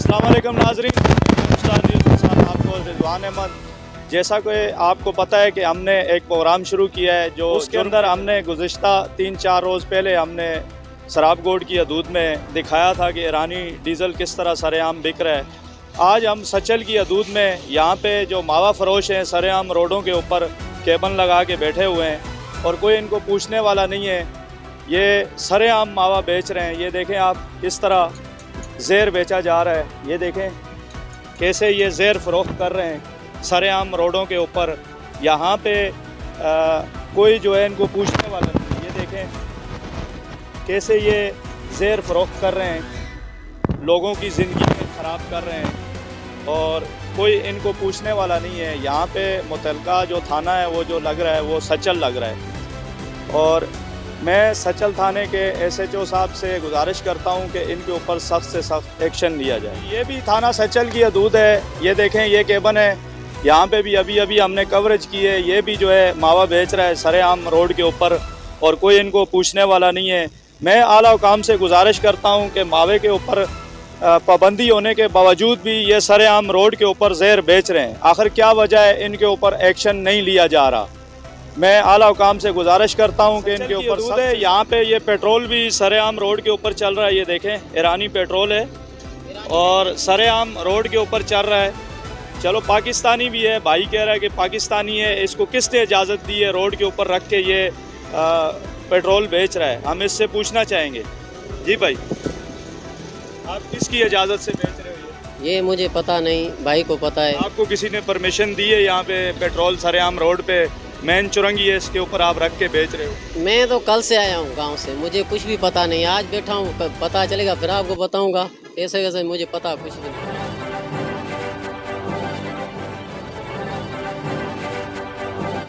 अस्सलाम वालेकुम नाज़रीन, स्टार न्यूज़ के साथ आपको रिजवान अहमद। जैसा कि आपको पता है कि हमने एक प्रोग्राम शुरू किया है जो उसके अंदर हमने गुज़िश्ता 3-4 रोज़ पहले हमने सराबगोड की हदूद में दिखाया था कि ईरानी डीज़ल किस तरह सरेआम बिक रहा है। आज हम सचल की हदूद में यहाँ पे जो मावा फरोश हैं सरेआम रोडों के ऊपर केबल लगा के बैठे हुए हैं और कोई इनको पूछने वाला नहीं है। ये सरेआम मावा बेच रहे हैं। ये देखें आप, किस तरह ज़ेर बेचा जा रहा है। ये देखें कैसे ये ज़ेर फ़रोख्त कर रहे हैं सरेआम रोडों के ऊपर। यहाँ पे कोई जो है इनको पूछने वाला नहीं। ये देखें कैसे ये ज़ेर फ़रोख्त कर रहे हैं, लोगों की ज़िंदगी में ख़राब कर रहे हैं और कोई इनको पूछने वाला नहीं है। यहाँ पे मुतलका जो थाना है वो जो लग रहा है वो सचल लग रहा है और मैं सचल थाने के SHO साहब से गुजारिश करता हूँ कि इनके ऊपर सख्त से सख्त एक्शन लिया जाए। ये भी थाना सचल की हदूद है। ये देखें ये केबल है, यहाँ पे भी अभी हमने कवरेज की है। ये भी जो है मावा बेच रहा है सरेआम रोड के ऊपर और कोई इनको पूछने वाला नहीं है। मैं आला हुकाम से गुजारिश करता हूँ कि मावे के ऊपर पाबंदी होने के बावजूद भी ये सरेआम रोड के ऊपर ज़ेर बेच रहे हैं। आखिर क्या वजह है इनके ऊपर एक्शन नहीं लिया जा रहा। मैं आला हुकाम से गुजारिश करता हूँ कि इनके ऊपर सख्त है। यहाँ पे ये पेट्रोल भी सरेआम रोड के ऊपर चल रहा है। ये देखें ईरानी पेट्रोल है और सरेआम रोड के ऊपर चल रहा है। चलो पाकिस्तानी भी है, भाई कह रहा है कि पाकिस्तानी है, इसको किसने इजाज़त दी है रोड के ऊपर रख के ये पेट्रोल बेच रहा है। हम इससे पूछना चाहेंगे, जी भाई आप किसकी इजाज़त से बेच रहे हो ये मुझे पता नहीं, भाई को पता है। आपको किसी ने परमिशन दी है यहाँ पे पेट्रोल सरेआम रोड पे मेन चुरंगी है इसके ऊपर आप रख के बेच रहे हो? मैं तो कल से आया हूँ गांव से, मुझे कुछ भी पता नहीं। आज बैठा हूँ, पता चलेगा फिर आपको बताऊँगा। ऐसे कैसे मुझे पता कुछ भी नहीं।